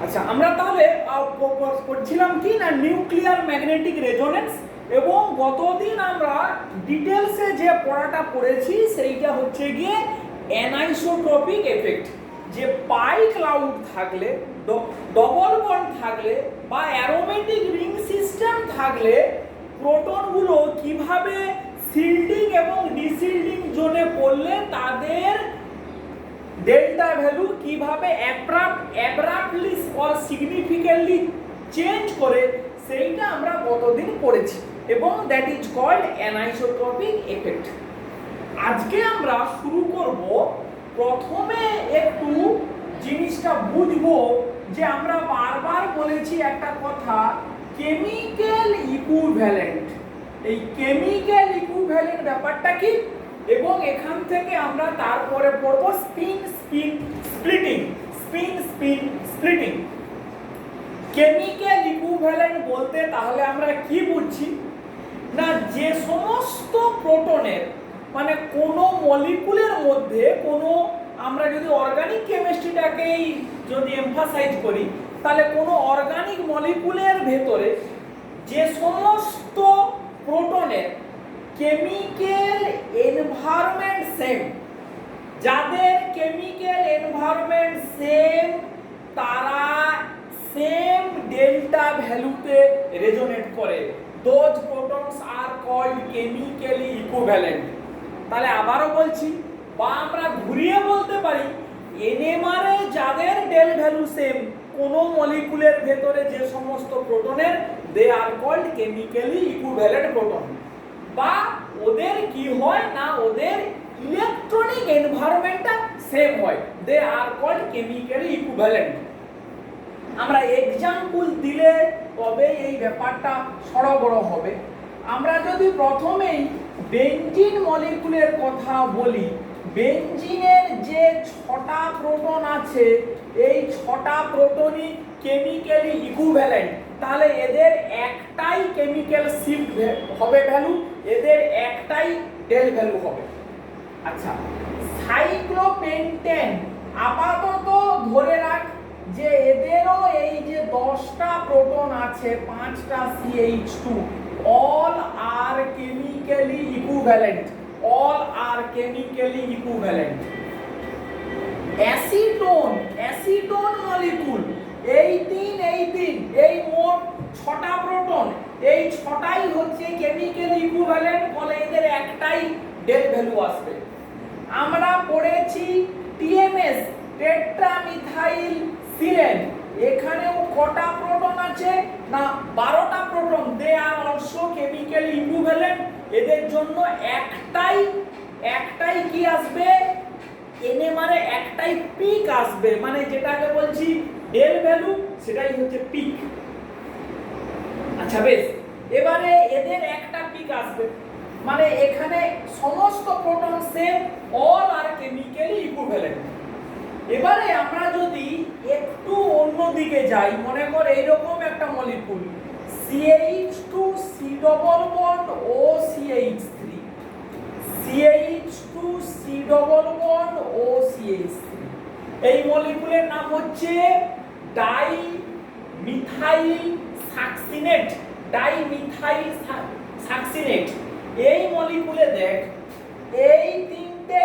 আচ্ছা, আমরা তাহলে পড়ছিলাম কি না নিউক্লিয়ার ম্যাগনেটিক রেজোনেন্স, এবং গতদিন আমরা ডিটেলসে যে পড়াটা পড়েছি সেইটা হচ্ছে গিয়ে অ্যানাইসোট্রপিক এফেক্ট। যে পাই ক্লাউড থাকলে, ডবল বন্ড থাকলে বা অ্যারোমেটিক রিং সিস্টেম থাকলে প্রোটনগুলো কিভাবে শিল্ডিং এবং ডিশিল্ডিং জোনে পড়লে তাদের ডেল্টা ভ্যালু কিভাবে অ্যাব্রাপ্টলি অর সিগনিফিক্যান্টলি চেঞ্জ করে, সেইটা আমরা গতদিন পড়েছি, এবং দ্যাট ইজ কল্ড অ্যানাইসোট্রপিক এফেক্ট। আজকে আমরা শুরু করব, প্রথমে একটু জিনিসটা বুঝবো যে আমরা বারবার বলেছি একটা কথা, কেমিক্যাল ইকুইভ্যালেন্ট। এই কেমিক্যাল ইকুইভ্যালেন্ট ব্যাপারটা কি, এবং এখান থেকে আমরা তারপরে পড়বো স্পিন স্প্লিটিং। কেমিক্যাল ইকুইভ্যালেন্ট বলতে তাহলে আমরা কি বুঝছি না, যে সমস্ত প্রোটনের মানে কোনো মলিকুলের মধ্যে কোনো, আমরা যদি অর্গানিক কেমিস্ট্রিটাকেই যদি এমফাসাইজ করি, তাহলে কোনো অর্গানিক মলিকুলের ভেতরে যে সমস্ত প্রোটনের কেমিক্যাল এনভায়রনমেন্ট সেম, যাদের কেমিক্যাল এনভায়রনমেন্ট সেম, তারা সেম ডেল্টা ভ্যালুতে রেজোনেট করে, those protons are called chemically equivalent. তাহলে আবারও বলছি, বা আমরা ঘুরিয়ে বলতে পারি, এনএমআর এ যাদের ডেল ভ্যালু সেম, কোন মলিকুলের ভেতরে যে সমস্ত প্রোটনের, they are called chemically equivalent proton. বা ওদের কি হয় না, ওদের ইলেকট্রনিক এনভায়রনমেন্টটা সেম হয়, দে আর কল্ড কেমিক্যালি ইকুইভ্যালেন্ট। আমরা এক্সাম্পল দিলে তবে এই ব্যাপারটা সরবরাহ হবে। আমরা যদি প্রথমেই বেনজিন মলিকুলের কথা বলি, বেনজিনের যে 6টা প্রোটন আছে, এই 6টা প্রোটনই কেমিক্যালি ইকুইভ্যালেন্ট, তাহলে এদের একটাই কেমিক্যাল শিফট হবে ভ্যালু, এদের একটাই ডেল ভ্যালু হবে। আচ্ছা, সাইক্লোপেন্টেন আপাতত ধরে রাখ যে এদেরও এই যে 10টা প্রোটন আছে, 5টা CH2, all are chemically equivalent, acetone molecule, এই তিন এই মোট 6টা প্রোটন, এই 6টাই হচ্ছে কেমিক্যালি ইকুইভ্যালেন্ট, ফলে এদের একটাই ডেল ভ্যালু আসবে। আমরা পড়েছি TMS, টেট্রামিথাইল সিলেন, এখানেও কটা প্রোটন আছে না 12টা proton, they are also chemically equivalent, এদের জন্য একটাই কি আসবে, এনএমআর এ একটাই পিক আসবে, মানে যেটাকে বলছি ডেল ভ্যালু, সেটাই হচ্ছে পিক। আচ্ছা বেশ, এবারে এদের একটা পিক আসবে, মানে এখানে সমস্ত প্রোটন সেম, অল আর কেমিক্যালি ইকুইভ্যালেন্ট। এবারে আমরা যদি একটু অন্য দিকে যাই, মনে কর এইরকম একটা molecule CH2 C double bond OCH3, CH2 C double bond OCH3, এই মলিকুলের নাম হচ্ছে ডাইমিথাইল সাকসিনেট। এই মলিকুলে দেখ, এই তিনটে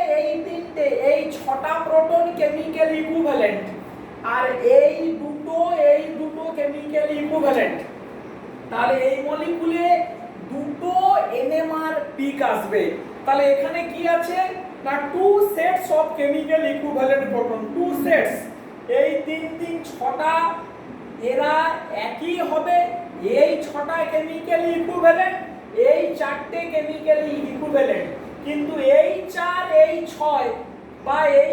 এই 6টা প্রোটন কেমিক্যাল ইকুইভ্যালেন্ট, আর এই দুটো কেমিক্যাল ইকুইভ্যালেন্ট, তাহলে এই মলিকুলে দুটো এনএমআর পিক আসবে। তাহলে এখানে কি আছে না 2 sets of chemical equivalent proton, 2 sets, এই 6টা এরা একই হবে, এই 6টা কেমিক্যাল ইকুইভ্যালেন্ট, এই 4টে কেমিক্যাল ইকুইভ্যালেন্ট, কিন্তু এই 4 এই 6 বা এই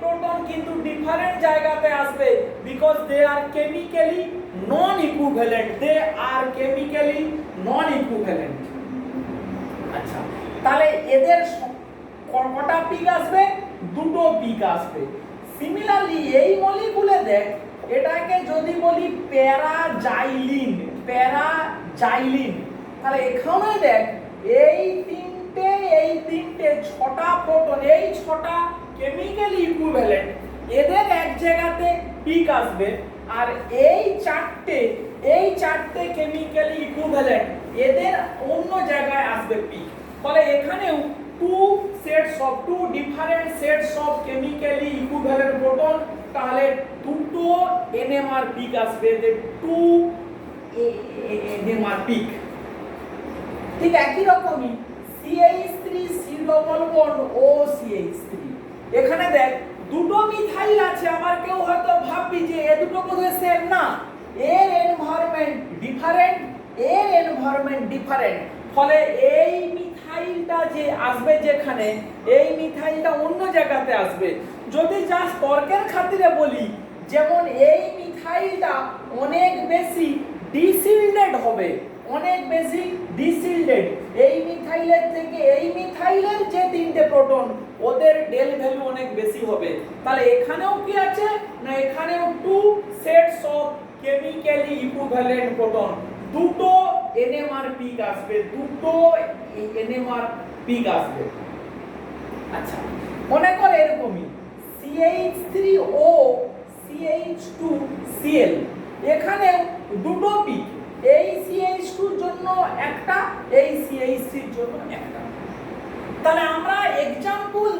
প্রোটন কিন্তু ডিফারেন্ট জায়গাতে আসবে, because they are chemically non equivalent, আচ্ছা, তাহলে এদের কটা পিক আসবে, দুটো পিক আসবে। সিমিলারলি এই মলিকুলে দেখ, এটাকে যদি বলি প্যারাজাইলিন, তাহলে এখানে দেখ এই তিনটে 6টা প্রোটন, এই 6টা কেমিক্যালি ইকুইভ্যালেন্ট, এদের এক জায়গাতে পিক আসবে, আর এই চারটে কেমিক্যালি ইকুইভ্যালেন্ট এদের অন্য জায়গায় আসবে পিক। ফলে এখানেও two different sets of chemically equivalent proton, তাহলে দুটো এনএমআর পিক আসবে, যে টু এনএমআর পিক। ঠিক একই রকমই CH3 C ডবল বন্ড ও CH3, এখানে দেখ দুটো মিথাইল আছে। আবার কেউ হয়তো ভাববি যে এ দুটো বোধহয় সেম না, এর এনভায়রনমেন্ট ডিফারেন্ট, ফলে এই মিথাইলটা যে আসবে যেখানে, এই মিথাইলটা অন্য জায়গাতে আসবে। যদি জাস্ট তর্কের খাতিরে বলি, যেমন এই মিথাইলটা অনেক বেশি ডিসিল্ডেড হবে, এই মিথাইলের থেকে এই মিথাইলের যে তিনটে প্রোটন ওদের ডেল ভ্যালু অনেক বেশি হবে। তাহলে এখানেও কি আছে না, এখানেও two sets of chemically equivalent proton, দুটো এনএমআর পিক আসবে, আচ্ছা মনে করে এরকমই CH3O CH2Cl, এখানে দুটো পিক, এই CH2 এর জন্য একটা, এই CH3 এর জন্য একটা। তাহলে আমরা एग्जांपल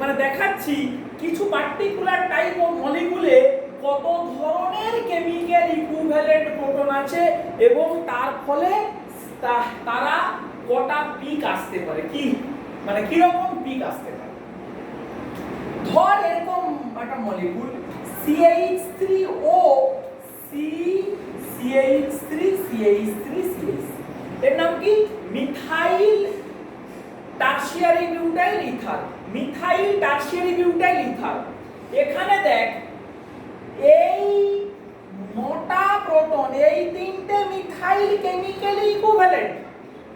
মানে দেখাচ্ছি কিছু পার্টিকুলার টাইপ অফ মলিকিউলে কত ধরনের কেমিক্যাল ইকুইভ্যালেন্ট প্রোটন আছে এবং তার ফলে তারা কটা পিক আসতে পারে, কি মানে কি রকম পিক আসতে পারে। ধর এরকম একটা মলিকিউল CH3O CH3 এর নাম কি, মিথাইল টারশিয়ারি বিউটাইল ইথার। এখানে দেখ এই নটা প্রোটন, এই তিনটে মিথাইল কেমিক্যালি ইকুইভ্যালেন্ট,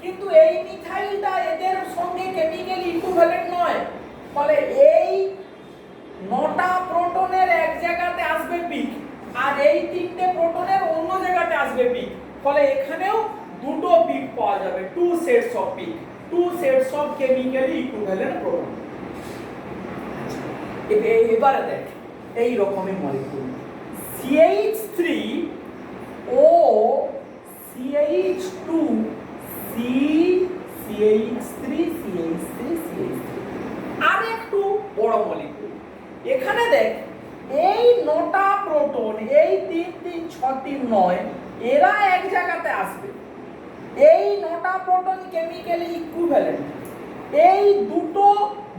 কিন্তু এই মিথাইলটা এদের সঙ্গে কেমিক্যালি ইকুইভ্যালেন্ট নয়। ফলে এই নটা প্রোটনের এক জায়গাতে আসবে পিক, আর এই তিনটে প্রোটনের অন্য জায়গাতে আসবে পিক। ফলে এখানেও দুটো পিক পাওয়া যাবে, two sets of chemically equivalent proton. এবারে দেখ এই রকমের মলিকিউল CH3O CH2 CH3 আর একটু বড় মলিকিউল। এখানে দেখ এই নটা প্রোটন, এই 3 3 6 3 9, এরা এক জায়গাতে আসবে। এই নটা প্রোটন কেমিক্যালি ইকুইভ্যালেন্ট, এই দুটো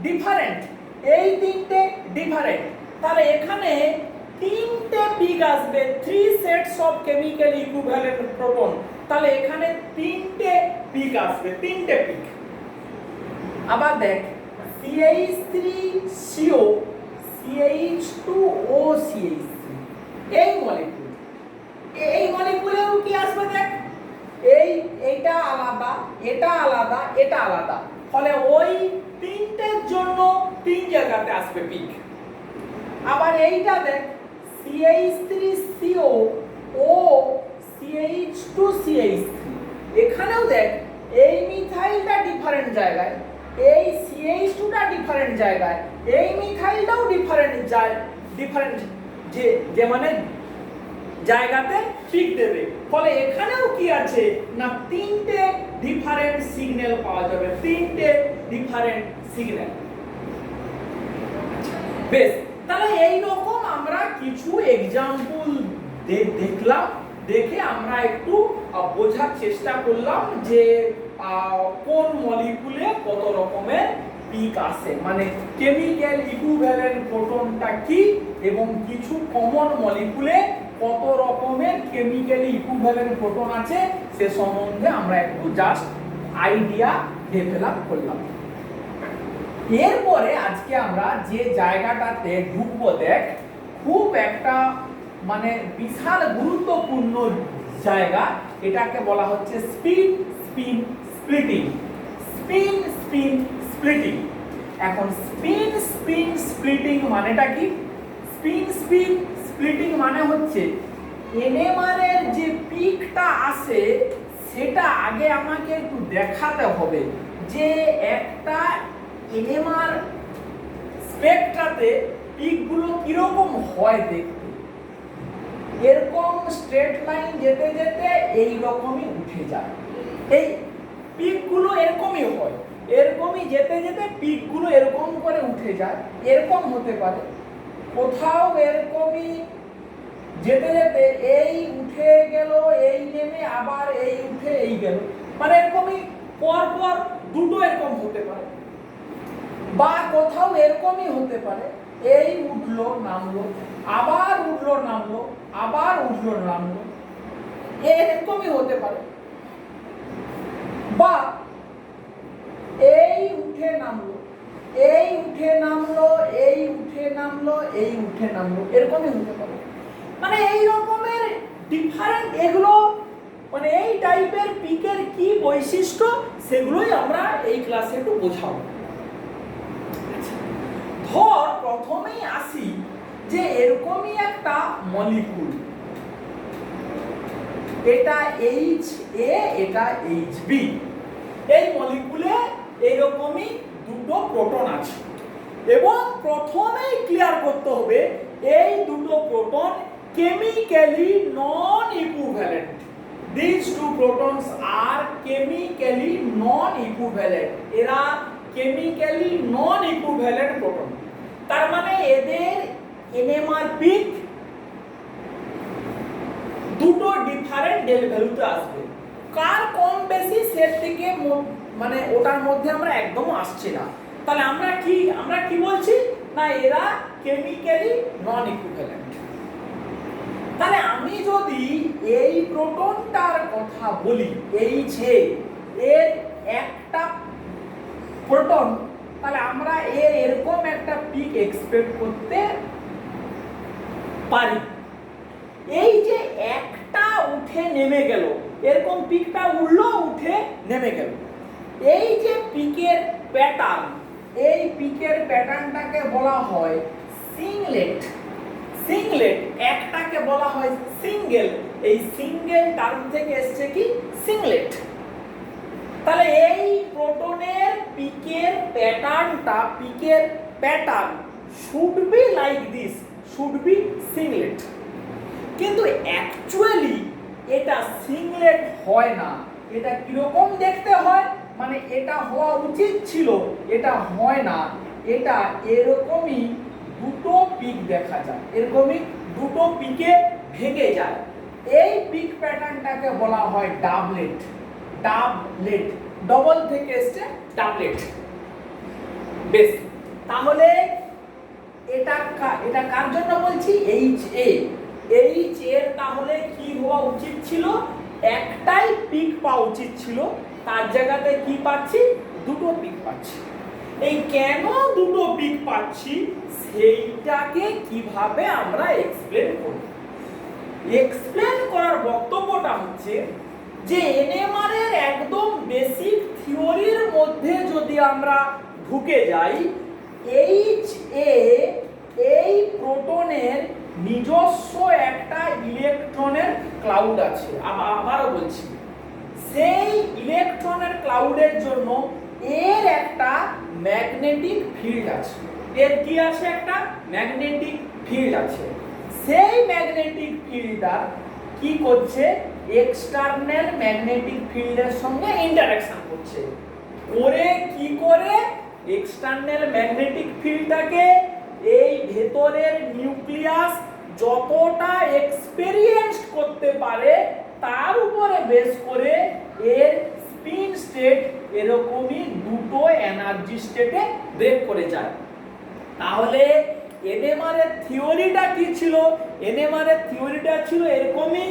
ডিফারেন্ট, এই তিনটে ডিফারেন্ট। তাহলে এখানে তিনটে পিক আসবে, 3 sets of chemically equivalent proton. তাহলে এখানে তিনটে পিক আসবে, তিনটে পিক। আবার দেখ CH3CO CH2O CH3, এই মলিকিউলেও কি আসবে দেখ, এইটা আলাদা, এটা আলাদা। ফলে ওই তিনটের জন্য তিন জায়গাতে আসবে পিক। আবার এইটা দেখ CH3CO ও CH2CH3, এখানেও দেখ এই মিথাইলটা ডিফারেন্ট জায়গায়, এই CH2টা ডিফারেন্ট জায়গায়, এই মিথাইলটাও ডিফারেন্ট যে মানে জায়গাতে পিক দেবে। ফলে এখানেও কি আছে না, তিনটে ডিফারেন্ট সিগন্যাল পাওয়া যাবে, বেশ। তাহলে এই রকম আমরা কিছু एग्जांपल দেখলাম, দেখে আমরা একটু বোঝার চেষ্টা করলাম যে কোন মলিকিউলে কত রকমের পিক আসে, মানে কেমিক্যাল ইকুইভ্যালেন্ট প্রোটনটা কি এবং কিছু কমন মলিকিউলে কত রকমের কেমিক্যালি ইকুইভ্যালেন্ট প্রোটন আছে সে সম্বন্ধে আমরা একটু জাস্ট আইডিয়া ডেভেলপ করলাম। এরপরে আজকে আমরা যে জায়গাটাতে ঢুকবো দেখ, খুব একটা মানে বিশাল গুরুত্বপূর্ণ জায়গা, এটাকে বলা হচ্ছে স্পিন স্প্লিটিং। এখন স্পিন স্প্লিটিং মানেটা কি? স্পিন স্প্লিটিং মানে হচ্ছে এনএমআর এর যে পিকটা আসে সেটা আগে আমাকে একটু দেখাতে হবে যে একটা এনএমআর স্পেকট্রাতে পিকগুলো কিরকম হয় দেখতে। এরকম স্ট্রেট লাইন যেতে যেতে এই রকমই উঠে যায়। এই পিকগুলো এরকমই হয়, এরকমই যেতে যেতে পিকগুলো এরকম করে উঠে যায়। এরকম হতে পারে, কোথাও এরকমই যেতে যেতে এই উঠে গেল, এই নেমে আবার এই উঠে এই গেল, মানে এরকমই পর পর দুটো এরকম হতে পারে। বা কোথাও এরকমই হতে পারে, এই উঠলো নামলো, আবার উঠলো নামলো, আবার উঠলো নামলো, এরকমই হতে পারে। বা এই উঠে নামলো, এই উঠে নামলো, এই উঠে নামলো, এই উঠে নামলো, এরকমই হতে পারে। মানে এই রকমের ডিফারেন্ট এগুলো, মানে এই টাইপের পিকের কি বৈশিষ্ট্য সেগুলোই আমরা এই ক্লাসে একটু বোঝাবো। ধর প্রথমেই আসি যে এরকমই একটা মলিকুল, এটা HA, এটা HB। এই মলিকুলে এইরকমই দুটো প্রোটন আছে এবং প্রথমেই ক্লিয়ার করতে হবে এই দুটো proton chemically non equivalent. These two protons are chemically non-equivalent. এরা chemically non-equivalent proton। তার মানে এদের NMR পিক দুটো ডিফারেন্ট ডেল ভ্যালুতে আসবে। কার কম বেশি সেট থেকে মানে ওটার মধ্যে আমরা একদম আসছে না। তাহলে আমরা কি বলছি না এরা কেমিক্যালি নন ইকুইভ্যালেন্ট। তাহলে আমি যদি এই প্রোটনটার কথা বলি, এই যে এর একটা প্রোটন, তাহলে আমরা এরকম একটা পিক এক্সপেক্ট করতে পারি। এই যে একটা উঠে নেমে গেল, এরকম পিকটা উঠলো উঠে নেমে গেল, এই যে পিকের প্যাটার্ন, এই পিকের প্যাটার্নটাকে বলা হয় সিংলেট। সিংলেট একটাকে বলা হয় সিঙ্গেল, এই সিঙ্গেল টার্ম থেকে এসেছে কি সিংলেট। তাহলে এই প্রোটনের পিকের প্যাটার্নটা, পিকের pattern should be like this, should be singlet. কিন্তু অ্যাকচুয়ালি এটা সিংলেট হয় না। এটা কিরকম দেখতে হয়, মানে এটা হওয়া উচিত ছিল, এটা হয় না। এটা এরকমই দুটো পিক দেখা যায়, এরকমই দুটো পিকে ভেঙে যায়। এই পিক প্যাটার্নটাকে বলা হয় ডাবলেট। ডাবলেট, ডবল থেকে এসছে ডাবলেট। বেশ, তাহলে এটা কার জন্য বলছি, HA। এইচ এর তাহলে কি হওয়া উচিত ছিল, একটাই পিক পাওয়া উচিত ছিল, তার জায়গাতে কি পাচ্ছি, দুটো পিক পাচ্ছি। এই কেন দুটো পিক পাচ্ছি সেইটাকে কিভাবে আমরা এক্সপ্লেন করব। এক্সপ্লেন করার বক্তব্যটা হচ্ছে যে এনএমআর এর একদম বেসিক থিওরির মধ্যে যদি আমরা ঢুকে যাই, HA এই প্রোটনের নিজস্ব একটা ইলেকট্রনের ক্লাউড আছে। আবারও বলছি, সেই ইলেকট্রনের ক্লাউডের জন্য এর একটা ম্যাগনেটিক ফিল্ড আছে। এর কি আছে, একটা ম্যাগনেটিক ফিল্ড আছে। সেই ম্যাগনেটিক ফিল্ডটা কি করছে, এক্সটার্নাল ম্যাগনেটিক ফিল্ডের সঙ্গে ইন্টারঅ্যাকশন করছে। কি করে এক্সটার্নাল ম্যাগনেটিক ফিল্ডটাকে এই ভেতরের নিউক্লিয়াস যতটা এক্সপেরিয়েন্স করতে পারে তার উপরে বেস করে এর স্পিন স্টেট এরকমই দুটো এনার্জি স্টেটে ব্রেক করে যায়। তাহলে এনএমআর এর থিওরিটা কি ছিল, এনএমআর এর থিওরিটা ছিল এরকমই,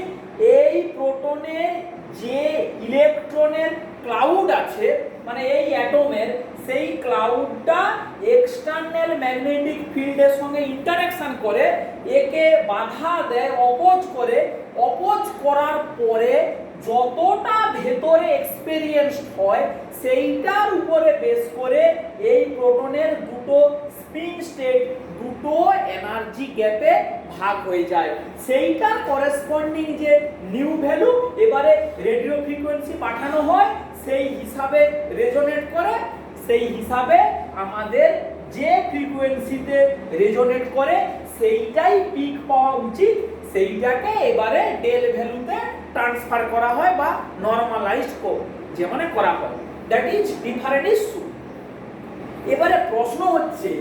এই প্রোটনের যে ইলেকট্রনের ক্লাউড আছে, মানে এই অ্যাটমের, সেই ক্লাউডটা এক্সটার্নাল ম্যাগনেটিক ফিল্ডের সঙ্গে ইন্টারঅ্যাকশন করে একে বাধা দেয়, অপোজ করে। অপোজ করার পরে যতটা ভেতরে এক্সপেরিয়েন্স হয় সেইটার উপরে বেস করে এই প্রোটনের দুটো স্পিন স্টেট, দুটো এনার্জি গ্যাপে ভাগ হয়ে যায়। সেইটার করেসপন্ডিং যে নিউ ভ্যালু এবারে রেডিও ফ্রিকোয়েন্সি পাঠানো হয়, সেই হিসাবে রেজোনেট করে, সেই হিসাবে আমাদের যে ফ্রিকোয়েন্সিতে রেজোনেট করে সেইটাই পিক পাওয়া উচিত, সেইটাকে এবারে ডেল ভ্যালুতে ট্রান্সফার করা হয় বা নরমালাইজড যে মানে করা হয়, দ্যাট ইজ ডিফারেন্ট ইস্যু। এবারে প্রশ্ন হচ্ছে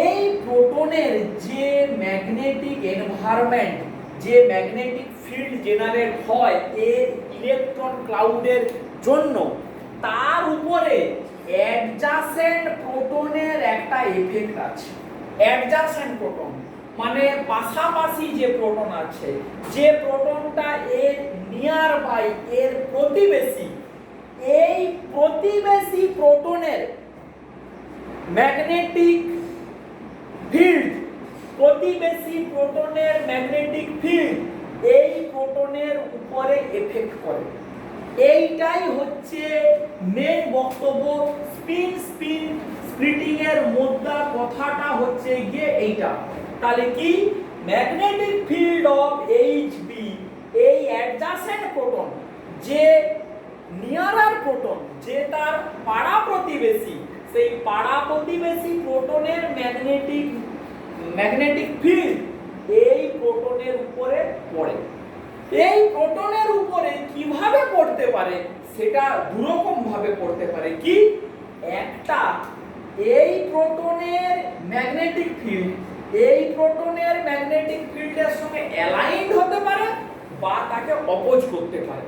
এই প্রোটনের যে ম্যাগনেটিক এনভায়রনমেন্ট, যে ম্যাগনেটিক ফিল্ড জেনারেট হয় এর ইলেকট্রন ক্লাউডের জন্য, তার উপরে অ্যাডজাসেন্ট প্রোটনের একটা এফেক্ট আছে। অ্যাডজাসেন্ট প্রোটন মানে পাশাপাশি যে প্রোটন আছে, যে প্রোটনটা এর নিয়ার বাই, এর প্রতিবেশী, এই প্রতিবেশী প্রোটনের ম্যাগনেটিক ফিল্ড, প্রতিবেশী প্রোটনের ম্যাগনেটিক ফিল্ড এই প্রোটনের উপরে এফেক্ট করে। এইটাই হচ্ছে মেন বক্তব্য। স্পিন স্প্লিটিং এর মোদ্দা কথাটা হচ্ছে গিয়ে এইটা। তাহলে কি ম্যাগনেটিক ফিল্ড অফ HB, এই অ্যাডজাসেন্ট প্রোটন, যে নিয়ারার প্রোটন, যে তার পাড়া প্রতিবেশী, সেই পাড়া প্রতিবেশী প্রোটনের ম্যাগনেটিক ফিল্ড এই প্রোটনের উপরে পড়ে। এই প্রোটনের উপরে কিভাবে পড়তে পারে সেটা দুরকম ভাবে পড়তে পারে। কি একটা, এই প্রোটনের ম্যাগনেটিক ফিল্ড এই প্রোটনের ম্যাগনেটিক ফিল্ডের সঙ্গে অ্যালাইনড হতে পারে বা তাকে অপোজ করতে পারে।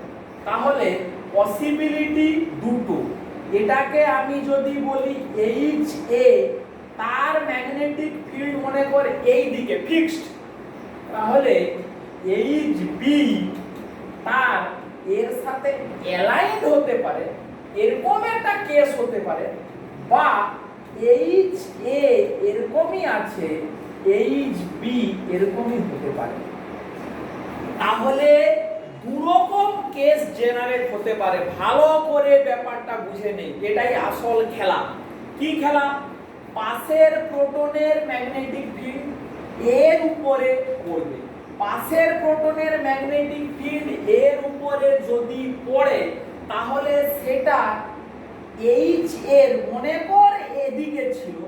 তাহলে পসিবিলিটি দুটো। এটাকে আমি যদি বলি HA, তার ম্যাগনেটিক ফিল্ড মনে করে এই দিকে ফিক্সড, তাহলে HB তার এর সাথে অ্যালাইনড হতে পারে, এরকম একটা কেস হতে পারে। বা HA এরকমই আছে, HB এরকমই হতে পারে। তাহলে দুরকম কেস জেনারেট হতে পারে। ভালো করে ব্যাপারটা বুঝে নেই, এটাই আসল খেলা। কি খেলা? পাশের প্রোটনের ম্যাগনেটিক ফিল্ড এর উপরে পড়বে। পাশের প্রোটনের ম্যাগনেটিক ফিল্ড এর উপরে যদি পড়ে, তাহলে সেটা H এর মনে কর এদিকে ছিল,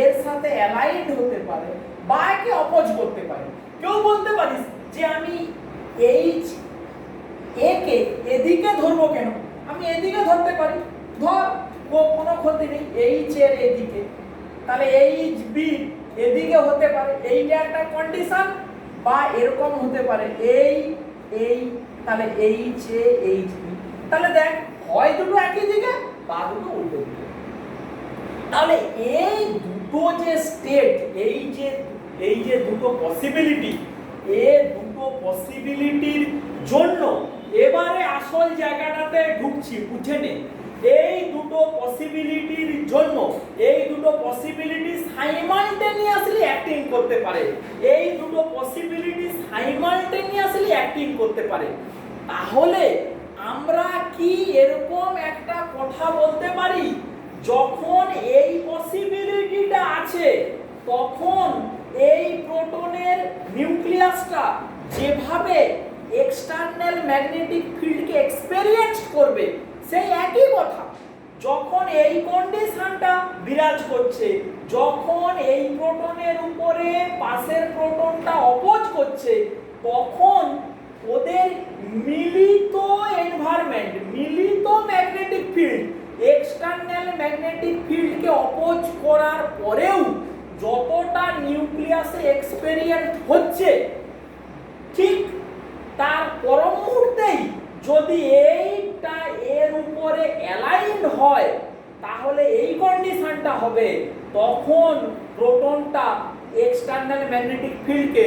এর সাথে অ্যালাইনড হতে পারে বা একে অপোজ করতে পারে। কেউ বলতে পারিস যে আমি H A কে এদিকে ধরবো কেন, আমি এদিকে ধরতে পারি, ধর, কোনো ক্ষতি নেই। H এর এদিকে, তাহলে HB এদিকে হতে পারে, এইটা একটা কন্ডিশন। বা এরকম হতে পারে এই, তাহলে HA HB, তাহলে দেখ হয় দুটো একই দিকে বা দুটো উল্টো দিকে। তাহলে এই দুটো যে স্টেট, এই যে দুটো পসিবিলিটি, এই দুটো পসিবিলিটির জন্য এবারে আসল জায়গাটাতে ঢুকছি, বুঝে নে। এই দুটো পসিবিলিটির জন্য, এই দুটো পসিবিলিটি সাইমালটেনিয়াসলি অ্যাক্টিং করতে পারে, এই দুটো পসিবিলিটি সাইমালটেনিয়াসলি অ্যাক্টিং করতে পারে। তাহলে আমরা কি এরকম একটা কথা বলতে পারি, যখন এই পসিবিলিটিটা আছে তখন এই প্রোটনের নিউক্লিয়াসটা যেভাবে এক্সটার্নাল ম্যাগনেটিক ফিল্ডকে এক্সপেরিয়েন্স করবে, সেই একই কথা যখন এই কন্ডিশনটা বিরাজ করছে, যখন এই প্রোটনের উপরে পাশের প্রোটনটা অপোজ করছে, তখন ওদের মিলিত এনভায়রনমেন্ট, মিলিত ম্যাগনেটিক ফিল্ড, এক্সটার্নাল ম্যাগনেটিক ফিল্ডকে অপোজ করার পরেও যতটা নিউক্লিয়াসে এক্সপেরিয়েন্স হচ্ছে, ঠিক তার পর মুহূর্তেই যদি এইটা এর উপরে অ্যালাইনড হয়, তাহলে এই কন্ডিশনটা হবে, তখন প্রোটনটা এক্সটার্নাল ম্যাগনেটিক ফিল্ডকে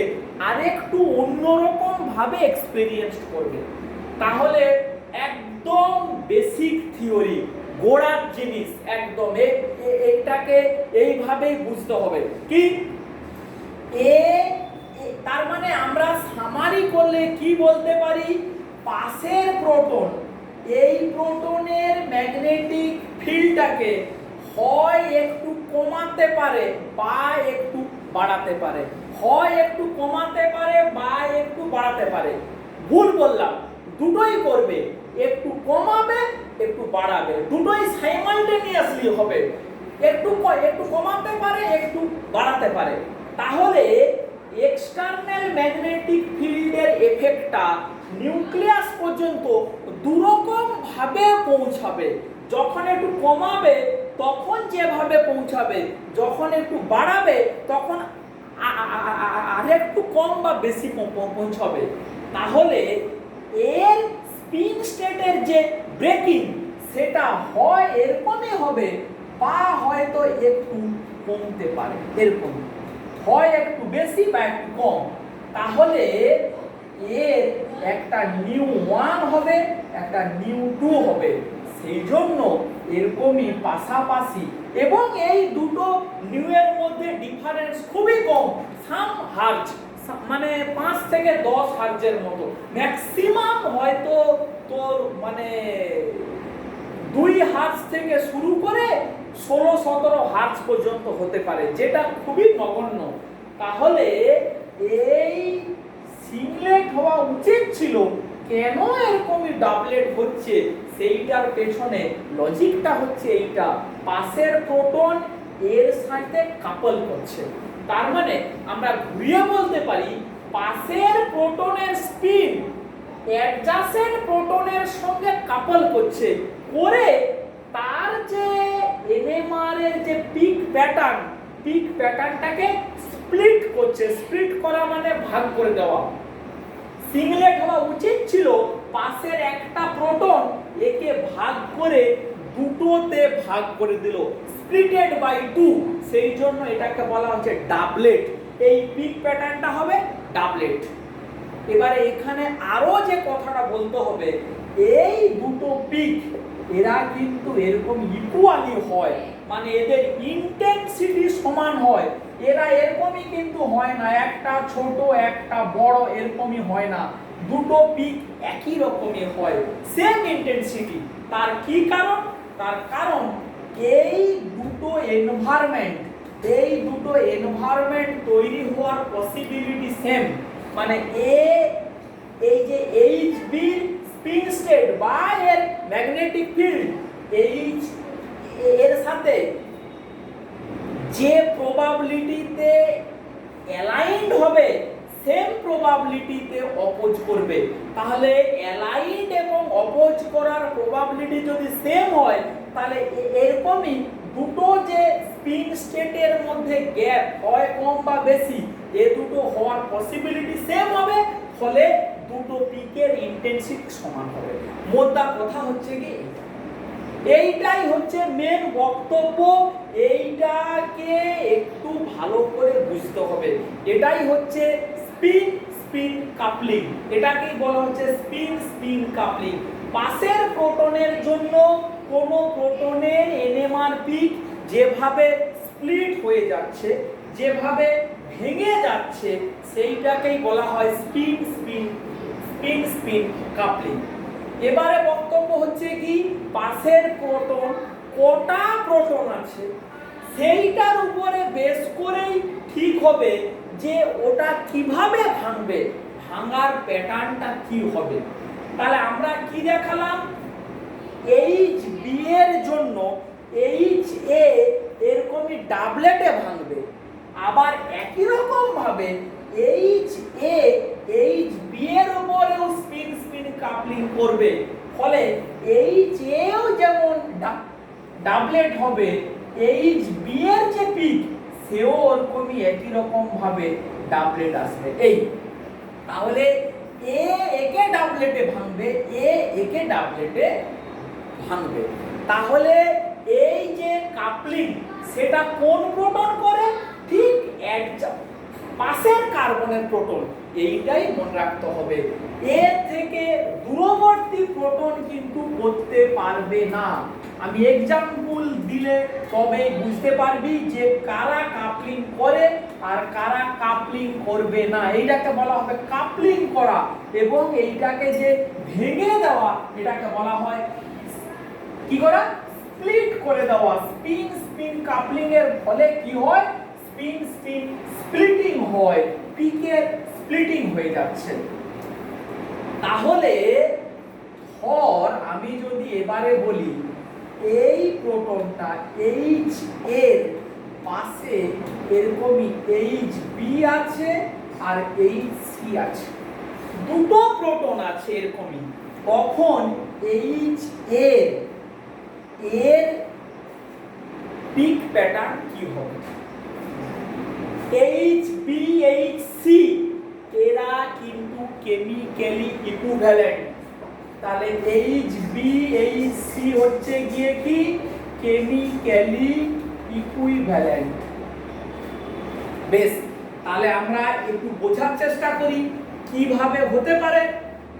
আরেকটু অন্যরকম ভাবে এক্সপেরিয়েন্স করবে। তাহলে একদম বেসিক থিওরি, গোড়ার জিনিস, একদম এটাকে এইভাবেই বুঝতে হবে। কি তার মানে আমরা সামারি করলে কি বলতে পারি, পাশের প্রোটন এই প্রোটনের ম্যাগনেটিক ফিল্ডটাকে হয় একটু কমাতে পারে বা একটু বাড়াতে পারে, হয় একটু কমাতে পারে বা একটু বাড়াতে পারে। ভুল বললাম, দুটোই করবে, একটু কমাবে একটু বাড়াবে, দুটোই সাইমালটেনিয়াসলি হবে। একটু কমাতে পারে একটু বাড়াতে পারে। তাহলে এক্সটার্নাল ম্যাগনেটিক ফিল্ডের এফেক্টটা নিউক্লিয়াস পর্যন্ত দুরকম ভাবে পৌঁছাবে। যখন একটু কমাবে তখন যেভাবে পৌঁছাবে, যখন একটু বাড়াবে তখন আর একটু কম বা বেশি পৌঁছাবে। তাহলে এর স্পিন স্টেটের যে ব্রেকিং সেটা হয় এরকমই হবে, বা হয়তো একটু কমতে পারে, এরকম হয় একটু বেশি বা একটু কম। তাহলে এর একটা নিউ 1 হবে, একটা নিউ 2 হবে। সেই জন্য এরকমই পাশাপাশি, এবং এই দুটো নিউ এর মধ্যে ডিফারেন্স খুবই কম, সাম হার্জ, মানে 5 থেকে 10 হার্জের মতো, ম্যাক্সিমাম হয়তো তোর মানে 2 হার্জ থেকে শুরু করে 16-17 হার্জ পর্যন্ত হতে পারে, যেটা খুবই নগণ্য। তাহলে এই সিংলেট হওয়া উচিত ছিল, কেন এরকমই ডাবলেট হচ্ছে সেইটার পেছনে লজিকটা হচ্ছে এইটা, পাশের প্রোটন এর সাথে কাপল করছে। তার মানে আমরা ঘুরিয়ে বলতে পারি পাশের প্রোটনের স্পিন অ্যাডজাসেন্ট প্রোটনের সঙ্গে কাপল করছে, করে তার যে এনএমআর এর যে পিক প্যাটার্নটাকে স্প্লিট করছে। স্প্লিট করা মানে ভাগ করে দেওয়া। সিংলেট হওয়া উচিত ছিল পাশের একটা প্রোটন একে ভাগ করে দুটোতে ভাগ করে দিল, স্প্লিটেড বাই 2, সেই জন্য এটাকে বলা হচ্ছে ডাবলেট। এই পিক প্যাটার্নটা হবে ডাবলেট। এবারে এখানে আরো যে কথাটা বলতে হবে, এই দুটো পিক এরা কিন্তু এরকম ইকুয়ালি হয়, মানে এদের ইন্টেন্সিটি সমান হয়। এরা এরকমই কিন্তু হয় না, একটা ছোট একটা বড় এরকমই হয় না, দুটো পিক একই রকমই হয়, সেম ইন্টেন্সিটি। তার কি কারণ? তার কারণ এই দুটো এনভায়রনমেন্ট তৈরি হওয়ার পসিবিলিটি সেম। মানে এই যে এইচ বি স্পিন স্টেট বা এর ম্যাগনেটিক ফিল্ড এইচ এর সাথে যে প্রবাবিলিটিতে অ্যালাইনড হবে সেম প্রবাবিলিটিতে অপোজ করবে। তাহলে অ্যালাইনড এবং অপোজ করার প্রবাবিলিটি যদি সেম হয়, তাহলে এরকমই দুটো যে স্পিন স্টেটের মধ্যে গ্যাপ হয় কম বা বেশি, এ দুটো হওয়ার পসিবিলিটি সেম হবে, ফলে দুটো পিকের ইন্টেন্সিটি সমান হবে। মোদ্দা কথা হচ্ছে কি এইটাই হচ্ছে মেন বক্তব্য, এইটাকে একটু ভালো করে বুঝতে হবে। এটাই হচ্ছে স্পিন স্পিন কাপলিং, এটাকেই বলা হচ্ছে স্পিন স্পিন কাপলিং। পাশের প্রোটনের জন্য কোন প্রোটনের এনএমআর পিক যেভাবে স্প্লিট হয়ে যাচ্ছে, যেভাবে ভেঙে যাচ্ছে, সেইটাকেই বলা হয় স্পিন স্পিন স্পিন কাপলিং। এবারে বক্তব্য হচ্ছে কি পাশের প্রোটন কটা প্রোটন আছে সেইটার উপরে বেস করেই ঠিক হবে যে ওটা কিভাবে ভাঙবে, ভাঙার প্যাটার্নটা কি হবে। তাহলে আমরা কি দেখালাম, এইচ বি এর জন্য এইচ এ এরকমই ডাবলেটে ভাঙবে, আবার একই রকম ভাবে এইচ এ এইচ বি এর উপরেও স্পিন স্পিন কাপলিং করবে, ফলে এইচ এও যেমন ডাবলেট হবে, এইচ বি এর যে পিক সেও ওরকমই একই রকম ভাবে ডাবলেট আসবে। এই তাহলে এ একে ডাবলেটে ভাঙবে, এ একে ডাবলেটে ভাঙবে। তাহলে এই যে কাপলিং সেটা কোন প্রোটন করে, ঠিক পাশের কার্বনের প্রোটন, এইটাই মনে রাখতে হবে। এর থেকে দূরবর্তী প্রোটন কিন্তু করতে পারবে না। আমি এক্সাম্পল দিলে তবে বুঝতে পারবি যে কারা কাপলিং করে আর কারা কাপলিং করবে না। এইটাকে বলা হবে কাপলিং করা, এবং এইটাকে যে ভেঙে দেওয়া এটাকে বলা হয় কি করা, স্প্লিট করে দেওয়া। স্পিন স্পিন কাপলিং এর ফলে কি হয়, স্পিন স্পিন স্প্লিটিং হয়, পিকের স্প্লিটিং হয়ে যাচ্ছে। তাহলে ধর আমি যদি এবারে বলি এই প্রোটনটা এইচ এর পাশে এরকমই এইচ বি আছে আর এইচ সি আছে, দুটো প্রোটন আছে এরকমই, তখন এইচ এর পিক প্যাটার্ন কি হবে? এইচ বি এইচ সি এরা কিন্তু কেমিক্যালি ইকুইভ্যালেন্ট, তাহলে এইচ বি এইচ সি হচ্ছে গিয়ে কি কেমিক্যালি ইকুইভ্যালেন্ট। বেশ, তাহলে আমরা একটু বোঝার চেষ্টা করি কিভাবে হতে পারে।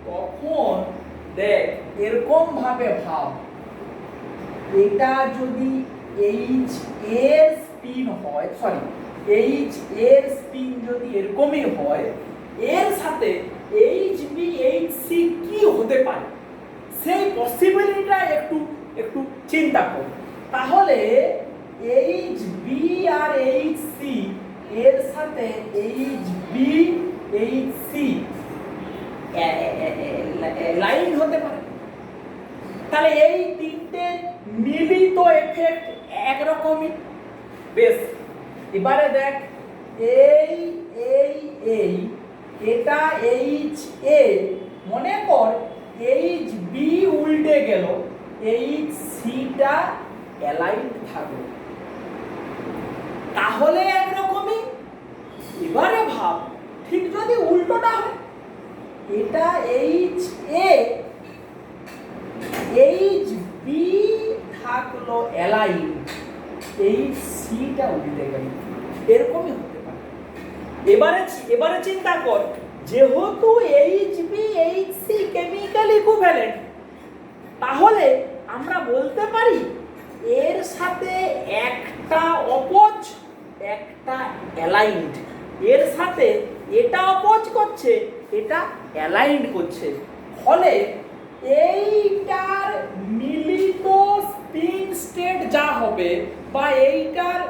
তখন দেখ এরকম ভাবে ভাব, এটা যদি এইচ এর স্পিন হয়, সরি এইচ এর স্পিন যদি এরকমই হয়, এর সাথে এইচ বি এইচ সি কি হতে পারে সেই পসিবিলিটিটা একটু একটু চিন্তা করো। তাহলে এইচ বি আর এইচ সি এর সাথে H B H C line হতে পারে, তাহলে এই তিনটে মিলিত এফেক্ট একরকমই। বেশ, এবারে দেখ এই এই এই এটা এইচ এ, মনে কর এইচ বি উল্টে গেল, এইচ সিটা অ্যালাইন থাকলো, তাহলে একরকমই। এবারে ভাব ঠিক যদি উল্টোটা হয়, এটা এইচ এ এইচ বি থাকলো অ্যালাইন, এইচ সিটা উল্টে গেল, এরকমই হতে পারে। এবারে চিন্তা কর, যেহেতু H B H C chemical equivalent, তাহলে আমরা বলতে পারি এর সাথে একটা অপোজ একটা অ্যালাইন্ড, এর সাথে এটা অপোজ করছে এটা অ্যালাইন্ড করছে, ফলে এইটার মিলিত স্পিন স্টেট যা হবে বা এইটার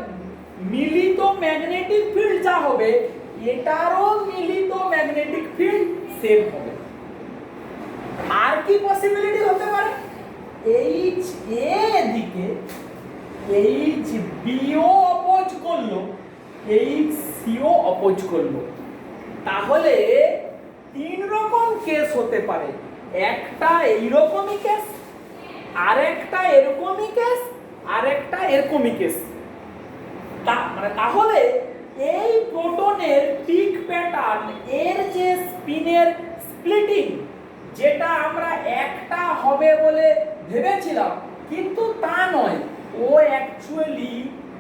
মিলিত ম্যাগনেটিক ফিল্ড যা হবে, এটারও মিলিত ম্যাগনেটিক ফিল্ড সেম হবে। আর কি পসিবিলিটি হতে পারে? এইচ এ দিকে এইচ বিও অপোজ করলো, এইচ সিও অপোজ করলো, তাহলে তিন রকম কেস হতে পারে। একটা এইরকমই কেস, আরেকটা এরকমই কেস, আরেকটা এরকমই কেস। তাহলে এই প্রোটনের পিক প্যাটার্ন এর যে স্পিনের স্প্লিটিং, যেটা আমরা একটা হবে বলে ভেবেছিলাম, কিন্তু তা নয়, ও অ্যাকচুয়ালি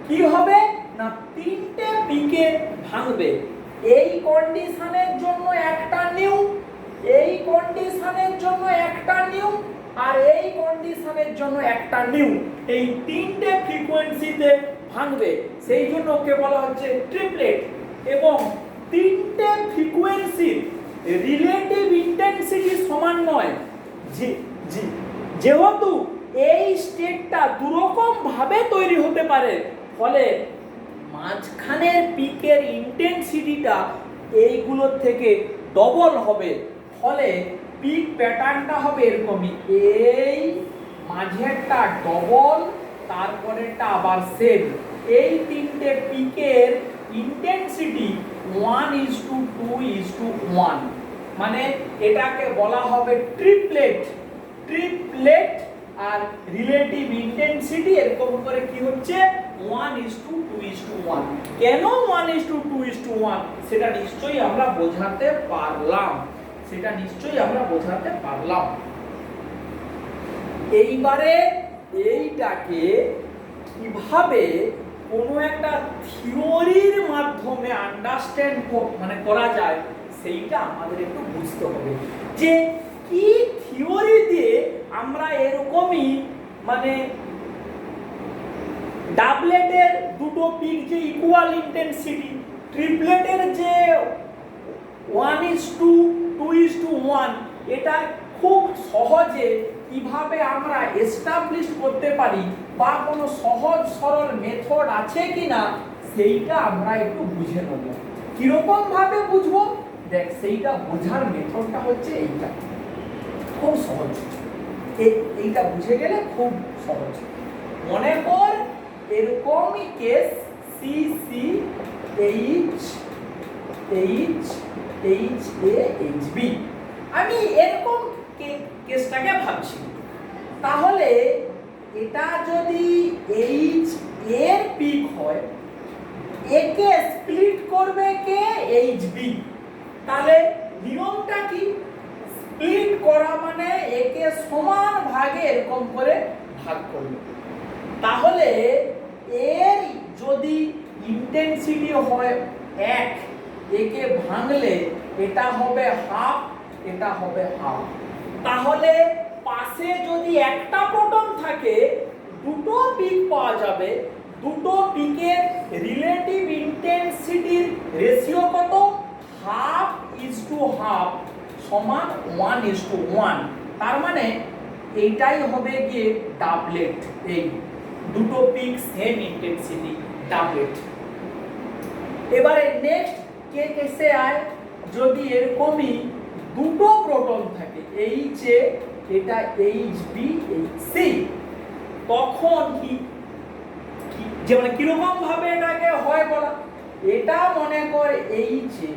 কি হবে না তিনটে পিকে ভাঙবে। এই কন্ডিশনের জন্য একটা নিউ, এই কন্ডিশনের জন্য একটা নিউ, আর এই কন্ডিশনের জন্য একটা নিউ, এই তিনটে ফ্রিকোয়েন্সিতে ভাঙবে, সেই জন্য ওকে বলা হচ্ছে ট্রিপলেট। এবং তিনটে ফ্রিকোয়েন্সির রিলেটিভ ইন্টেন্সিটি সমান নয়, যেহেতু এই স্টেটটা দুরকম ভাবে তৈরি হতে পারে, ফলে মাঝখানের পিকের ইন্টেন্সিটিটা এইগুলোর থেকে ডবল হবে, ফলে পিক প্যাটার্নটা হবে এরকমই, এই মাঝেরটা ডবল, তারপরেরটা আবার সেম। এই তিনটে পিকের ইন্টেন্সিটি 1:2:1, মানে এটাকে বলা হবে ট্রিপলেট। ট্রিপলেট আর রিলেটিভ ইন্টেন্সিটি এরকম করে কি হচ্ছে 1:2:1। কেন 1:2:1 সেটা নিশ্চয়ই আমরা বোঝাতে পারলাম, সেটা নিশ্চয়ই আমরা বোঝাতে পারলাম। এইবারে এইটাকে কিভাবে কোনো একটা থিওরির মাধ্যমে আন্ডারস্ট্যান্ড করা যায়, সেইটা আমাদের একটু বুঝতে হবে, যে কি থিওরি দিয়ে আমরা এরকমই মানে ডাবলেটের দুটো পিক যে ইকুয়াল ইন্টেন্সিটি, ট্রিপলেটের যে 1:2:1, এটা খুব সহজে কিভাবে আমরা এস্টাবলিশ করতে পারি বা কোনো সহজ সরল মেথড আছে কিনা সেইটা আমরা একটু বুঝে নেব। কিরকম ভাবে বুঝবো? দেখ, সেইটা বোঝার মেথডটা হচ্ছে এইটা, খুব সহজ। এইটা বুঝে গেলে খুব সহজ। মনে কর এরকমই case CCH H H A H B. আমি এরকম কেসটাকে ভাবছি, তাহলে এটা যদি এইচ এর পিক হয়, একে স্প্লিট করবে কে? H B. তাহলে নিয়মটা কি? স্প্লিট করা মানে একে সমান ভাগে এরকম করে ভাগ করবে। তাহলে এর যদি ইন্টেন্সিটি হয় 1, একে ভাঙলে এটা হবে হাফ, এটা হবে হাফ। তাহলে পাশে যদি একটা প্রোটন থাকে, দুটো পিক পাওয়া যাবে। দুটো পিকের রিলেটিভ ইন্টেন্সিটির রেশিও কত? হাফ ইজ টু হাফ সমান 1:1। তার মানে এইটাই হবে গিয়ে ডাবলেট। এই দুটো পিক সেম ইন্টেন্সিটি, ডাবলেট। এবারে নেক্সট কেসে আয়, যদি এরকমই দুটো প্রোটন থাকে, এইচ এ, এটা এইচ বি, এইচ সি, তখন কি যে মানে কিরকম ভাবে এটাকে হয় বলা? এটা মনে কর এইচ এ,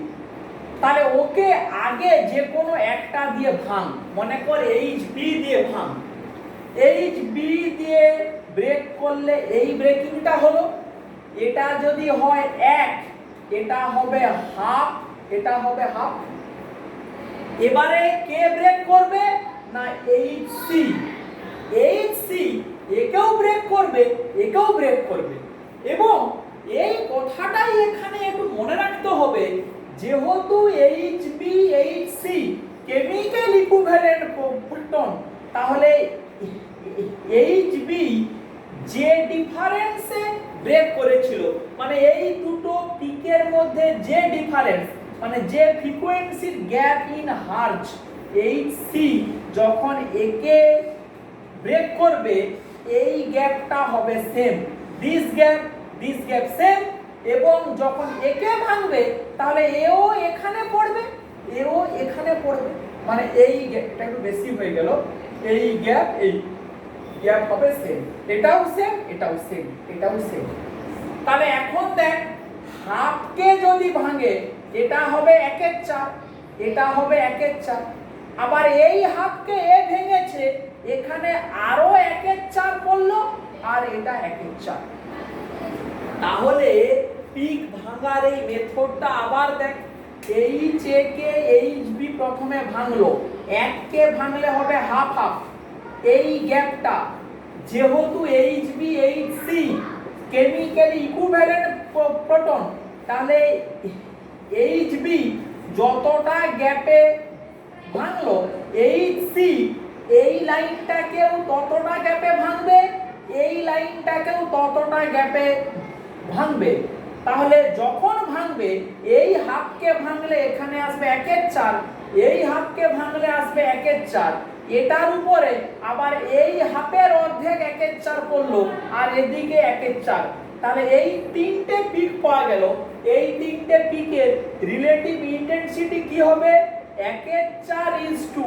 তাহলে ওকে আগে যে কোনো একটা দিয়ে ভাঙ, মনে কর এইচ বি দিয়ে ভাঙ। এইচ বি দিয়ে ব্রেক করলে এই ব্রেকিংটা হলো। এটা যদি হয় 1, এটা হবে হাফ, এটা হবে হাফ। এবারে কে ব্রেক করবে? না এইচ সি। এইচ সি একেও ব্রেক করবে, একেও ব্রেক করবে। এবং এই কথাটাই এখানে একটু মনে রাখতে হবে, যেহেতু H B H C chemical equivalent proton, তাহলে এইচ বি যে ডিফারেন্সে ব্রেক করেছিল, মানে এই দুটো পিকের মধ্যে যে ডিফারেন্স, মানে যে ফ্রিকোয়েন্সির gap in hertz, H C যখন একে ব্রেক করবে এই গ্যাপটা হবে সেম, দিস গ্যাপ সেম। এবং যখন একে ভাঙবে তাহলে এও এখানে পড়বে, এও এখানে পড়বে, মানে এই গ্যাপটা একটু বেশি হয়ে গেল, এই গ্যাপ হবে সেম, এটাও সেম, এটাও সেম, এটাও সেম। তাহলে এখন দেখ, হাফকে যদি ভাঙে এটা হবে 1/4, এটা হবে 1/4। আবার এই হাফকে এ ভেঙেছে, এখানে আরো 1/4 পড়লো, আর এটা 1/4। তাহলে পিক ভাঙার এই মেথডটা আবার দেখ, এইচ এ কে এইচ বি প্রথমে ভাঙলো, 1 কে ভাঙলে হবে হাফ হাফ। এই গ্যাপটা যেহেতু H B H C chemically equivalent proton, তাহলে এইচ বি যতটা গ্যাপে ভাঙলো, এইচ সি এই লাইনটাকেও ততটা গ্যাপে ভাঙবে, এই লাইনটাকেও ততটা গ্যাপে ভাঙবে। তাহলে যখন ভাঙবে, এই হাফকে ভাঙলে এখানে আসবে 1/4, এই হাফকে ভাঙলে আসবে 1/4, এটার উপরে আবার এই হাফের অর্ধেক 1/4 করলো, আর এদিকে 1/4। তাহলে এই তিনটে পিক পাওয়া গেল। এই তিনটে পিকের রিলেটিভ ইন্টেন্সিটি কি হবে? 1/4 is to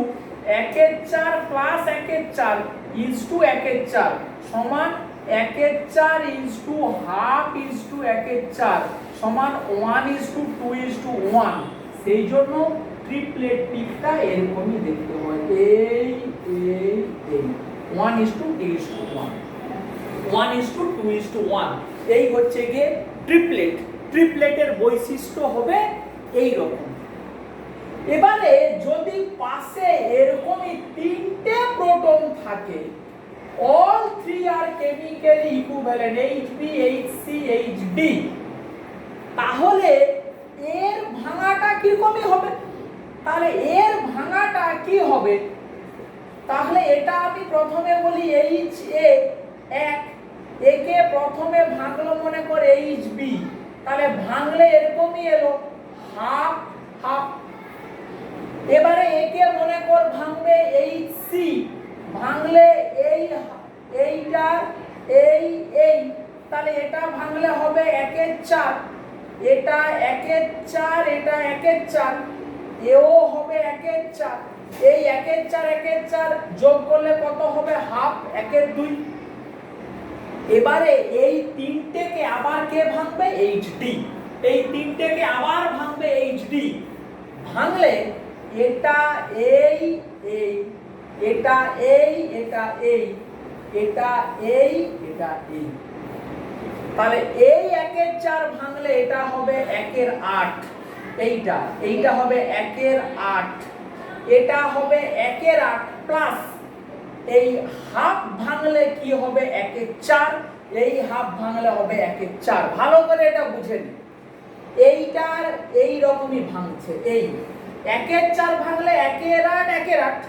1/4 plus 1/4 is to 1/4 সমান 1/4 is to half is to 1/4 সমান 1:2:1। সেই জন্য ট্রিপলেট পিকটা এরকমই দেখতে হয়, এই 1:2:1, 1:2:1। এই হচ্ছে গিয়ে ট্রিপলেট। ট্রিপলেটের বৈশিষ্ট্য হবে এই রকম। এবারে যদি পাশে এরকমই তিনটে প্রোটন থাকে, all three are chemically equivalent, Hb, Hc, Hd, তাহলে এর ভাঙাটা কিরকমই হবে? তাহলে এর ভাঙাটা কি হবে? তাহলে এটা আমি প্রথমে বলি Ha 1, একে প্রথমে ভাঙলো মনে কর Hb, তাহলে ভাঙলে এরকমই এলো হাফ হাফ। এবারে একে মনে কর ভাঙবে Hc, ভাঙলে এইটা এই, তাহলে এটা ভাঙলে হবে 1/4, এটা 1/4, এটা 1/4, এও হবে 1/4। এই 1/4 যোগ করলে কত হবে? হাফ, 1/2। এবারে এই তিনটেকে আবার কে ভাঙবে? Hd। এই তিনটেকে আবার ভাঙবে এইচডি, ভাঙলে এটা এই এই এটা এই এটা এই এটা এই এটা এই, তাহলে এই 1 এর 4 ভাঙলে এটা হবে 1 এর 8, এইটা হবে 1 এর 8, এটা হবে 1 এর 8 প্লাস এই হাফ ভাঙলে কি হবে 1 এর 4, এই হাফ ভাঙলে হবে 1 এর 4। ভালো করে এটা বুঝে নিন, এইটার এই রকমই ভাঙছে, এই 1 এর 4 ভাঙলে 1 এর 8 1 এর 8,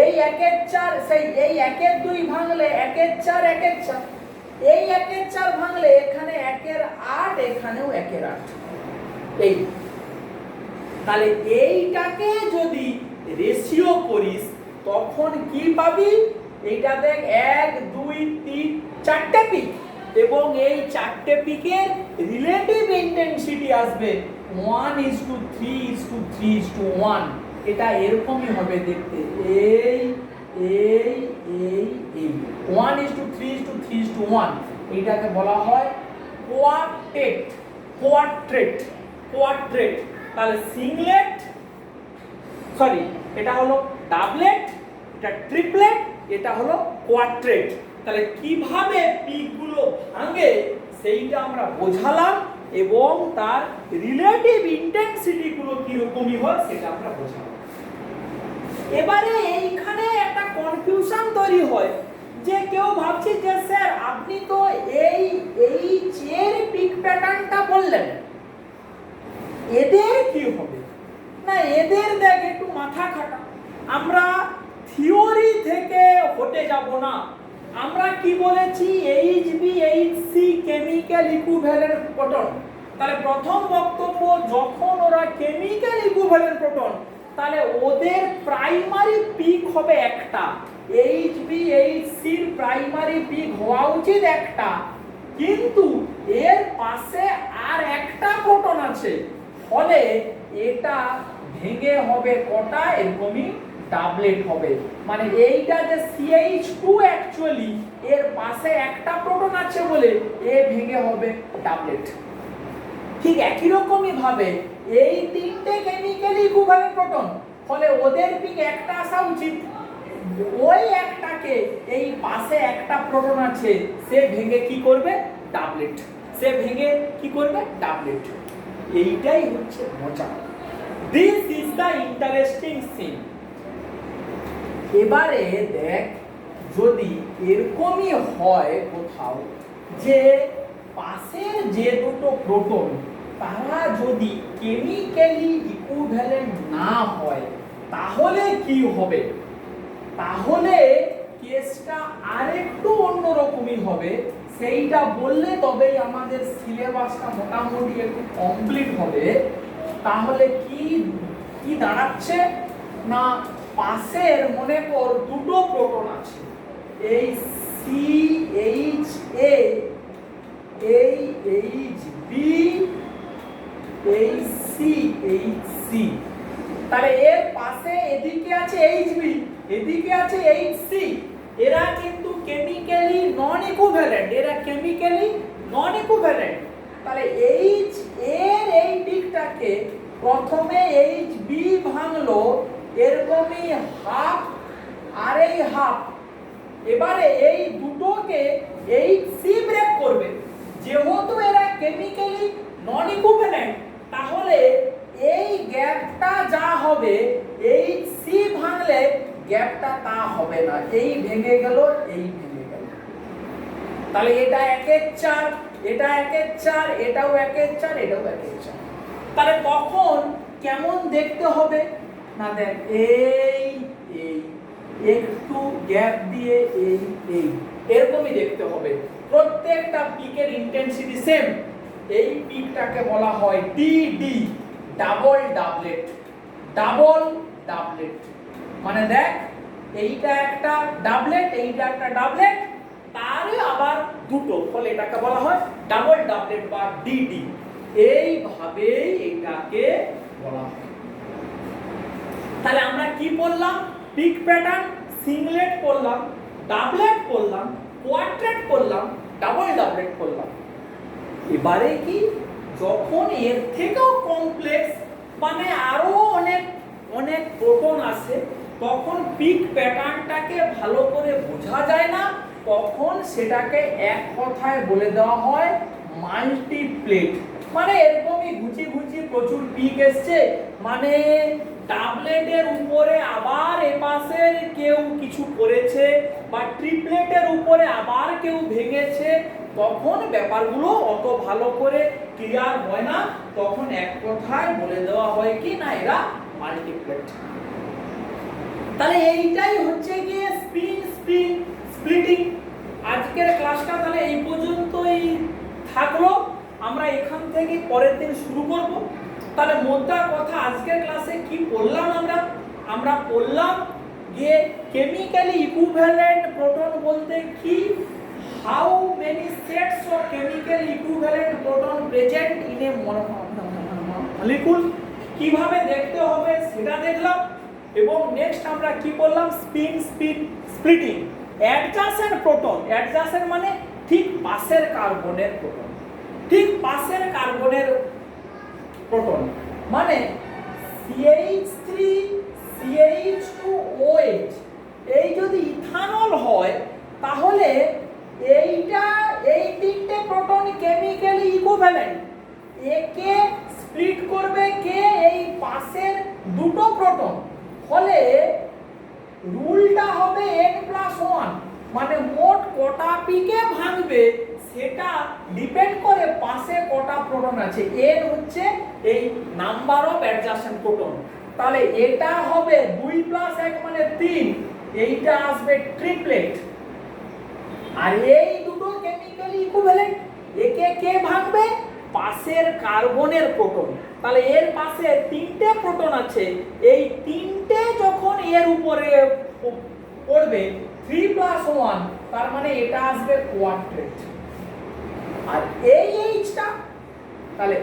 এই 1 এর 4 সেই এই 1 এর 2 ভাঙলে 1 এর 4 1 এর 4, এই 1 এর 4 ভাঙলে এখানে 1 এর 8 এখানেও 1 এর 8, এই। তাহলে এইটাকে যদি রেশিও করিস তখন কি পাবি, এইটা দেখ 1 2 3 4টে পিক, এবং এই 4টে পিকের রিলেটিভ ইন্টেন্সিটি আসবে 1:3:3:1, এটা এরকমই হবে দেখতে, এই এই এই এই 1:3:3:1, এইটাকে বলা হয় কোয়ার্টেট। তাহলে সিংলেট, সরি এটা হলো ডাবলেট, এটা ট্রিপলেট, এটা হলো কোয়ার্টেট। তাহলে কিভাবে পিকগুলো ভাঙে সেইটা আমরা বোঝালাম, এবং তার রিলেটিভ ইন্টেন্সিটি গুলো কি রকমই হয় সেটা আমরা বোঝালাম। এবারে এইখানে একটা কনফিউশন তৈরি হয় যে কেউ ভাবছে যে স্যার আপনি তো এই এর পিক প্যাটার্নটা বললেন, এদের কি হবে না, এদের দেখ একটু মাথা খাটা, আমরা থিওরি থেকে হটে যাব না, আমরা কি বলেছি HB HC chemical equivalent proton. তাহলে প্রথম বক্তব্য, যখন ওরা কেমিক্যাল ইকুইভ্যালেন্ট প্রোটন তাহলে ওদের প্রাইমারি পিক হবে একটা, এইচবি এইচসির প্রাইমারি পিক হওয়া উচিত একটা, কিন্তু এর পাশে আর একটা প্রোটন আছে, ফলে এটা ভেঙে হবে কটা, এরকমই ডাবলেট হবে। মানে এইটা যে CH2 অ্যাকচুয়ালি এর পাশে একটা প্রোটন আছে বলে এ ভেঙে হবে ডাবলেট। ঠিক একই রকমই ভাবে এই তিনটে কেমিক্যালি ইকুইভ্যালেন্ট প্রোটন, ফলে ওদের পিক একটা আসা উচিত, ওই একটাকে এই পাশে একটা প্রোটন আছে সে ভেঙে কি করবে, ডাবলেট, সে ভেঙে কি করবে, ডাবলেট। এইটাই হচ্ছে মজা, this is the interesting scene. এবারে দেখ, যদি এরকমই হয় কোথাও যে পাশের যে দুটো প্রোটন তারা যদি কেমিক্যালি ইকুইভ্যালেন্ট না হয় তাহলে কি হবে, তাহলে কেসটা আরেকটু অন্যরকমই হবে, সেইটা বললে তবেই আমাদের সিলেবাসটা মোটামুটি একটু কমপ্লিট হবে। তাহলে কি কি দাঁড়াচ্ছে না, পাশের মনে কর দুটো প্রোটন আছে, এই CHA এই HB এই CHC, তাহলে এর পাশে এদিকে আছে HB এদিকে আছে HC, এরা কিন্তু কেমিক্যালি নন ইকুইভ্যালেন্ট, এরা কেমিক্যালি নন ইকুইভ্যালেন্ট। তাহলে H এর এই দিকটাকে প্রথমে HB ভাঙলো এরকমই হাফ আর এই হাফ, এবারে এই দুটোকে HC ব্রেক করবে, যেহেতু এরা কেমিক্যালি নন ইকুইভ্যালেন্ট তাহলে এই গ্যাপটা যা হবে HC ভাঙলে গ্যাপটা তা হবে না, এই ভেঙে গেল এই ভেঙে গেল, তাহলে এটা 1 এর 4 এটা 1 এর 4 এটাও 1 এর 4 এটাও 1 এর 4, তাহলে তখন কেমন দেখতে হবে না, দেখ এই এই একটু গ্যাপ দিয়ে এই এই এরকমই দেখতে হবে, প্রত্যেকটা পিকের ইন্টেন্সিটি সেম। এই পিকটাকে বলা হয় ডিডি, ডাবল ডাবলেট, ডাবল ডাবলেট। মানে দেখ এইটা একটা ডাবলেট এইটা একটা ডাবলেট, তারে আবার দুটো, ফলে এটাকে বলা হয় ডাবল ডাবলেট বা ডিডি, এইভাবেই এটাকে বলা হয়। তাহলে আমরা কি বললাম, পিক প্যাটার্ন, সিংলেট করলাম, ডাবলেট করলাম, কোয়ার্টেট করলাম, ডাবল ডাবলেট করলাম। এবারে কি যখন এর থেকেও কমপ্লেক্স মানে আরো অনেক অনেক প্রোটন আসে, তখন পিক প্যাটার্নটাকে ভালো করে বোঝা যায় না, তখন সেটাকে এক কথায় বলে দেওয়া হয় মাল্টিপ্লেট। মানে এরকমই ঘুচি ঘুচি প্রচুর পিক এসছে, মানে ডাবলেটের উপরে আবার এপাশের কেউ কিছু করেছে বা ট্রিপলেটের উপরে আবার কেউ ভেঙেছে, তখন ব্যাপারগুলো অত ভালো করে ক্লিয়ার হয় না, তখন এক কথায় বলে দেওয়া হয় কি না এরা মাল্টিপ্লেট। তাহলে এইটাই হচ্ছে গিয়ে স্পিন স্প্লিটিং। আজকের ক্লাসটা তাহলে এই পর্যন্তই থাকলো, আমরা এখান থেকে পরের দিন শুরু করব। তাহলে মোদ্দা কথা আজকের ক্লাসে কি পড়লাম আমরা পড়লাম যে কেমিক্যালি ইকুইভ্যালেন্ট প্রোটন বলতে কি, how many sets of chemically equivalent proton present in a molecule, কিভাবে দেখতে হবে সেটা দেখলাম। এবং নেক্সট আমরা কি বললাম, spin splitting. Adjacent proton, adjacent মানে ঠিক পাশের কার্বনের প্রোটন, ঠিক পাশের কার্বনের প্রোটন মানে CH3 CH2OH, এই যদি ইথানল হয় তাহলে এইটা এই তিনটে প্রোটন কেমিক্যালি ইকুইভ্যালেন্ট, একে স্প্লিট করবে কে, এই পাশের দুটো প্রোটন, ফলে রুলটা হবে n+1, মানে মোট কটা পিকে ভাঙবে সেটা ডিপেন্ড করে পাশে কটা প্রোটন আছে। n হচ্ছে এই নাম্বার অফ অ্যাডজাসেন্ট প্রোটন, তাহলে এটা হবে 2+1 মানে 3, এইটা আসবে ট্রিপলেট। আর এই দুটো কেমিক্যালি ইকুইভ্যালেন্ট, একে কে ভাঙবে, পাশের কার্বনের প্রোটন। তাহলে এর পাশে তিনটে প্রোটন আছে, এই তিনটে যখন এর উপরে পড়বে 3+1, তার মানে এটা আসবে কোয়াড্রেট। আর এই এইচটা, তাহলে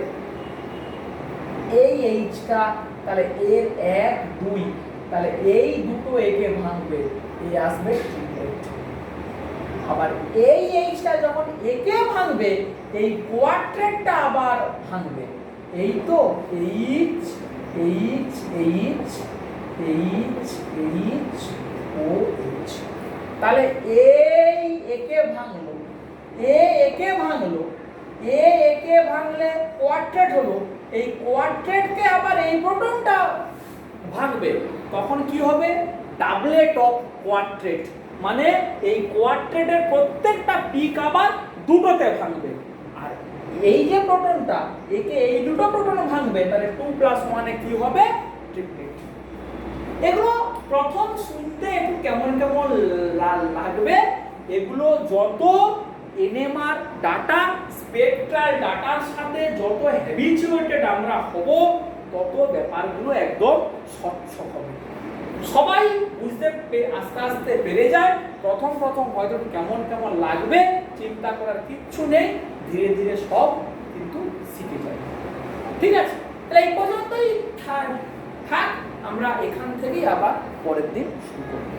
এই এইচটা, তাহলে এর 1 2, তাহলে এই দুটো একে ভাঙবে, এই আসবে ট্রিপলেট। আবার এই এইচটা যখন একে ভাঙবে, এই কোয়াড্রেটটা আবার ভাঙবে, এই তো H H H H H ও এইচ। তাহলে এই একে ভাঙলো, একে ভাঙলো, একে ভাঙলে কোয়াড্রেট হলো, এই কোয়াড্রেটকে আবার এই প্রোটনটা ভাঙবে, তখন কি হবে, ডাবলেট অফ কোয়াড্রেট, মানে এই কোয়াড্রেটের প্রত্যেকটা পিক আবার দুটোতে ভাঙবে। আর এই যে প্রোটনটা, একে এই দুটো প্রোটন ভাঙবে, তাহলে 2+1 এ কি হবে, ট্রিপলেট। এগুলো প্রথম শুনতে একটু কেমন কেমন লাগবে, এগুলো যত এনএমআর ডাটা স্পেকট্রাল ডাটার সাথে যত হ্যাবিচুয়েটেড আমরা হব, তত ব্যাপারগুলো একদম স্বচ্ছ হবে, সবাই বুঝতে আস্তে আস্তে পেরে যায়। প্রথম প্রথম হয়তো কেমন কেমন লাগবে, চিন্তা করার কিচ্ছু নেই, ধীরে ধীরে সব কিন্তু শিখে যায়। ঠিক আছে, তাহলে এই পর্যন্তই থাক, আমরা এখান থেকেই আবার পরের দিন শুরু করব।